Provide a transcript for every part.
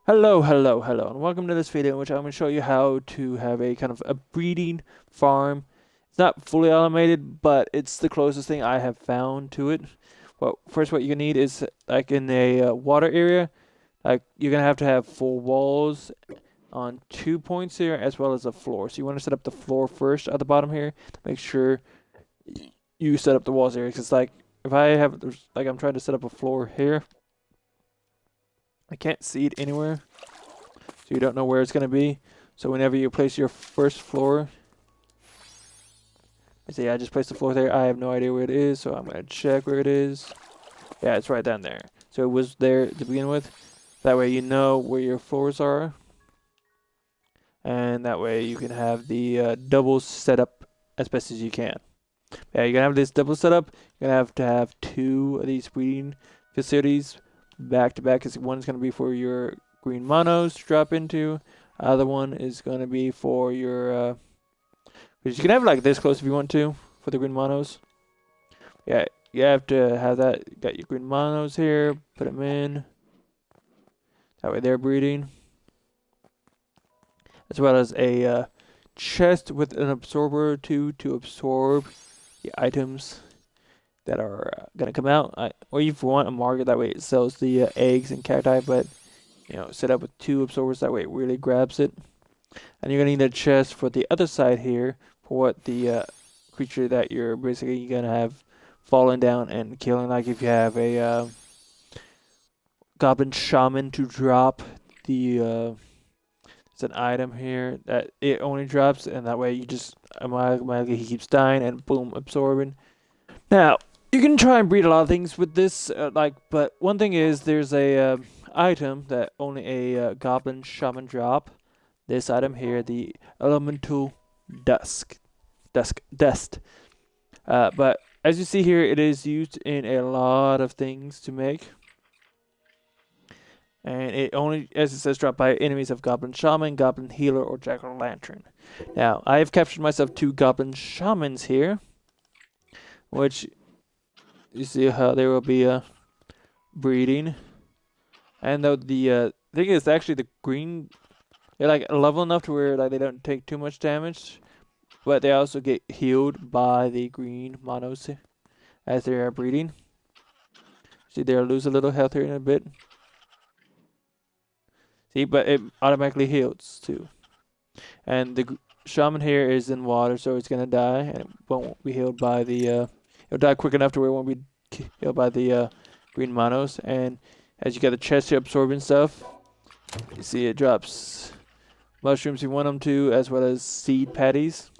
Hello, and welcome to this video in which I'm going to show you how to have a kind of a breeding farm. It's not fully automated, but it's the closest thing I have found to it. Well, first what you need is like in a water area, like you're going to have 4 walls on 2 points here as well as a floor. So you want to set up the floor first at the bottom here. Make sure you set up the walls here because like if I have like I'm trying to set up a floor here, I can't see it anywhere. So you don't know where it's going to be. So whenever you place your first floor, I say I just placed the floor there. I have no idea where it is, so I'm going to check where it is. Yeah, it's right down there. So it was there to begin with. That way you know where your floors are. And that way you can have the double setup as best as you can. Yeah, you're going to have this double setup. You're going to have 2 of these breeding facilities back to back, because one's going to be for your green monos to drop into. Other one is going to be for your because you can have it like this close if you want to for the green monos. Yeah, you have to have that. You got your green monos here, put them in, that way they're breeding, as well as a chest with an absorber to absorb the items that are gonna come out. Or if you want a market, that way it sells the eggs and cacti, but set up with 2 absorbers, that way it really grabs it. And you're gonna need a chest for the other side here for what the creature that you're basically gonna have falling down and killing. Like if you have a goblin shaman to drop the it's an item here that it only drops, and that way you just automatically he keeps dying and boom, absorbing. Now you can try and breed a lot of things with this, but one thing is there's a item that only a goblin shaman drop. This item here, the elemental dust. But as you see here, it is used in a lot of things to make. And it only, as it says, dropped by enemies of goblin shaman, goblin healer, or jack-o'-lantern. Now, I have captured myself 2 goblin shamans here, which you see how they will be breeding. And though the thing is, actually the green, they're like level enough to where like they don't take too much damage, but they also get healed by the green monos as they are breeding. See, they'll lose a little health here in a bit. See, but it automatically heals too. And the shaman here is in water, so it's gonna die, and it won't be healed by the. It'll die quick enough to where it won't be healed by the green monos. And as you get the chest here absorbing stuff, you see it drops mushrooms you want them to, as well as seed patties.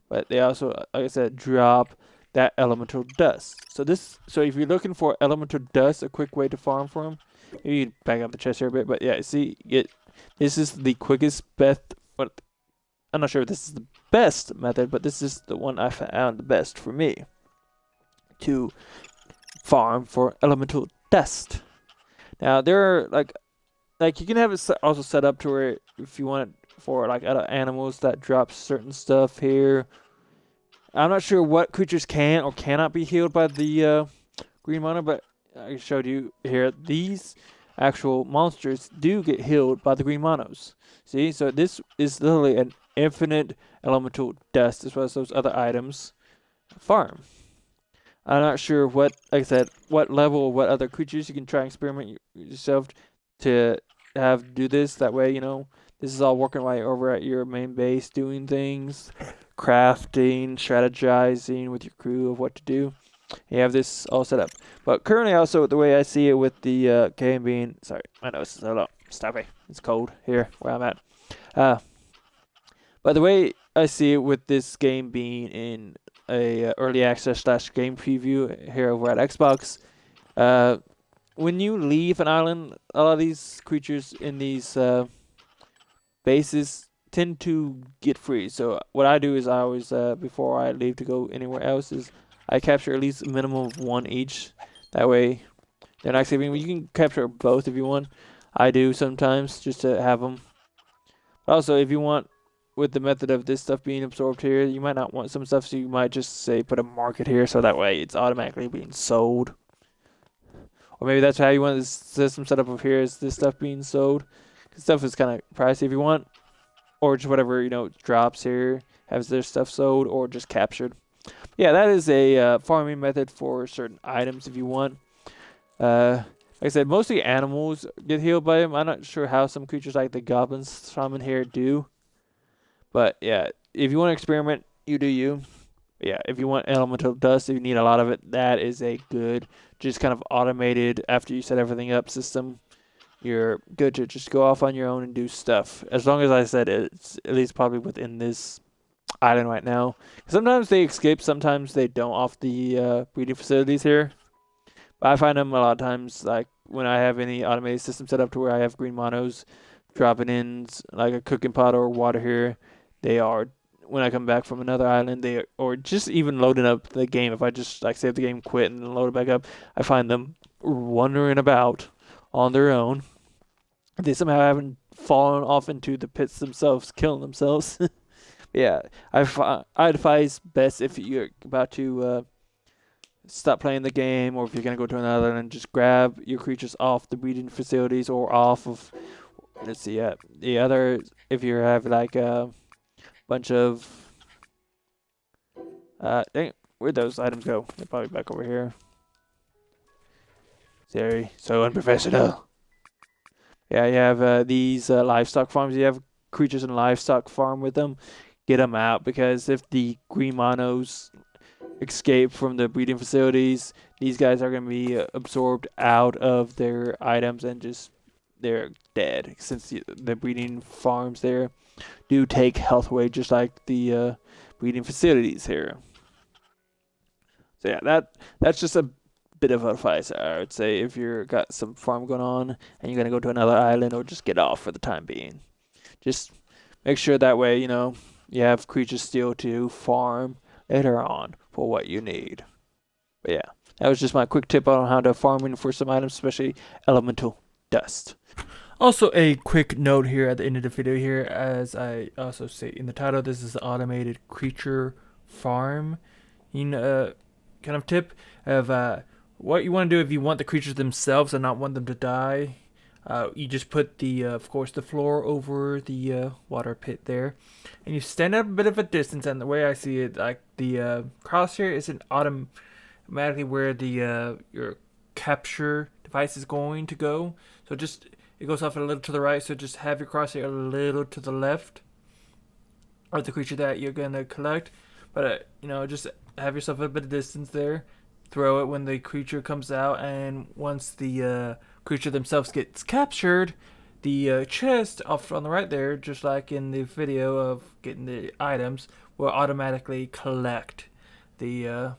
But they also, like I said, drop that elemental dust. So if you're looking for elemental dust, a quick way to farm for them, you back up the chest here a bit. But yeah, see, this is the quickest, best. But I'm not sure if this is the best method, but this is the one I found the best for me to farm for elemental dust. Now there are like you can have it also set up to where if you want it for like other animals that drop certain stuff here. I'm not sure what creatures can or cannot be healed by the green mono, but I showed you here these actual monsters do get healed by the green monos. See, so this is literally an infinite elemental dust as well as those other items farm. I'm not sure what, like I said, what level or what other creatures you can try and experiment yourself to have do this. That way, this is all working right over at your main base, doing things, crafting, strategizing with your crew of what to do. You have this all set up. But currently, also, the way I see it with the game being, sorry, my nose is a little stuffy. It's cold here where I'm at. But the way I see it with this game being in a early access / game preview here over at Xbox, when you leave an island, a lot of these creatures in these bases tend to get free. So what I do is I always, before I leave to go anywhere else, is I capture at least a minimum of 1 each. That way they're not saving. You can capture both if you want. I do sometimes just to have them. But also, if you want, with the method of this stuff being absorbed here, you might not want some stuff, so you might just say put a market here, so that way it's automatically being sold. Or maybe that's how you want the system set up over here, is this stuff being sold. Stuff is kind of pricey if you want, or just whatever drops here has their stuff sold or just captured. Yeah, that is a farming method for certain items if you want. Like I said, mostly animals get healed by him. I'm not sure how some creatures like the goblin shaman here do. But yeah, if you want to experiment, you do you. But yeah, if you want elemental dust, if you need a lot of it, that is a good, just kind of automated, after you set everything up system. You're good to just go off on your own and do stuff. As long as I said it's at least probably within this island right now. Sometimes they escape, sometimes they don't off the breeding facilities here. But I find them a lot of times, like when I have any automated system set up to where I have green monos dropping in like a cooking pot or water here, they are, when I come back from another island, they, or just even loading up the game, if I just like save the game, quit, and load it back up, I find them wandering about on their own. They somehow haven't fallen off into the pits themselves, killing themselves. Yeah, I advise best if you're about to stop playing the game, or if you're gonna go to another island, just grab your creatures off the breeding facilities or off of. Let's see, the other, if you have like a bunch of dang, where'd those items go? They're probably back over here. Sorry, so unprofessional. Yeah, you have these livestock farms. You have creatures in livestock farm with them. Get them out, because if the green monos escape from the breeding facilities, these guys are going to be absorbed out of their items and just they're dead, since the breeding farms there do take health away, just like the breeding facilities here. So yeah, that's just a bit of advice I would say if you're got some farm going on and you're gonna go to another island, or just get off for the time being. Just make sure that way you have creatures still to farm later on for what you need. But yeah, that was just my quick tip on how to farming for some items, especially elemental dust. Also, a quick note here at the end of the video here, as I also say in the title, this is an automated creature farm kind of tip of what you want to do if you want the creatures themselves and not want them to die. You just put the, of course, the floor over the water pit there, and you stand at a bit of a distance. And the way I see it, like the crosshair isn't automatically where the your capture device is going to go. So just it goes off a little to the right. So just have your crosshair a little to the left of the creature that you're gonna collect. But just have yourself a bit of distance there. Throw it when the creature comes out, and once the creature themselves gets captured, the chest off on the right there, just like in the video of getting the items, will automatically collect the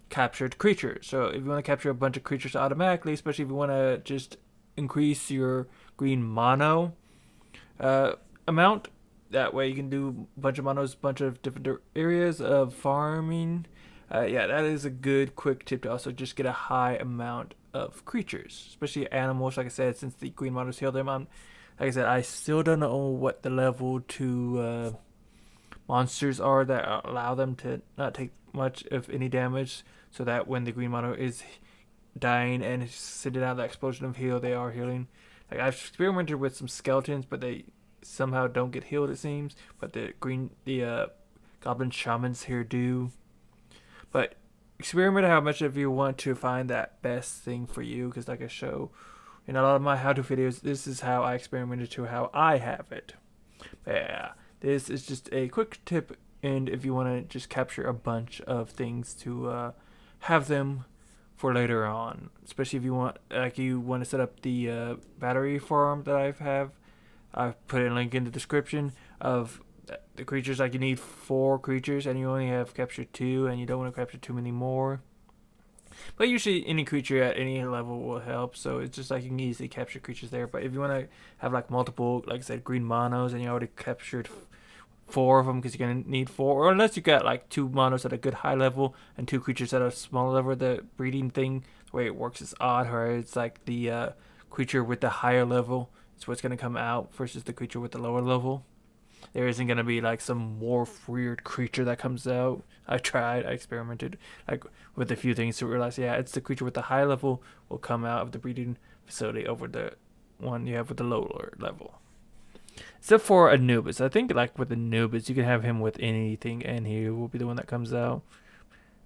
captured creature. So if you want to capture a bunch of creatures automatically, especially if you want to just increase your green mono amount, that way you can do a bunch of monos, bunch of different areas of farming. Yeah, that is a good quick tip to also just get a high amount of creatures, especially animals. Like I said, since the green monos heal them, like I said, I still don't know what the level 2 monsters are that allow them to not take much of any damage, so that when the green mono is dying and sending out the explosion of heal, they are healing. Like I've experimented with some skeletons, but they somehow don't get healed, it seems. But the goblin shamans here do. But experiment how much of you want to find that best thing for you, because like I show in a lot of my how-to videos, this is how I experimented to how I have it. But yeah, this is just a quick tip, and if you want to just capture a bunch of things to have them for later on, especially if you want to set up the battery farm that I've put a link in the description of the creatures. Like you need 4 creatures and you only have captured 2, and you don't want to capture too many more, but usually any creature at any level will help. So it's just like you can easily capture creatures there. But if you want to have like multiple, like I said, green monos, and you already captured 4 of them, because you're gonna need 4, or unless you got like 2 monos at a good high level and 2 creatures at a smaller level. The breeding thing, the way it works is odd, where it's like the creature with the higher level is what's gonna come out versus the creature with the lower level. There isn't gonna be like some more weird creature that comes out. I experimented like with a few things to realize, yeah, it's the creature with the high level will come out of the breeding facility over the one you have with the lower level. Except for Anubis. I think like with Anubis, you can have him with anything, and he will be the one that comes out.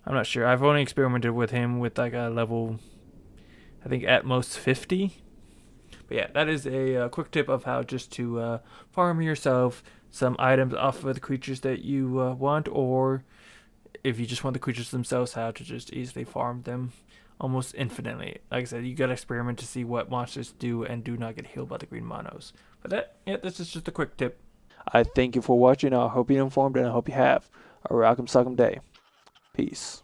I'm not sure. I've only experimented with him with like a level, I think at most 50. But yeah, that is a quick tip of how just to farm yourself some items off of the creatures that you want, or if you just want the creatures themselves, how to just easily farm them almost infinitely. Like I said, you gotta experiment to see what monsters do and do not get healed by the green monos. But this is just a quick tip. I thank you for watching. I hope you're informed, and I hope you have a rock'em sock'em day. Peace.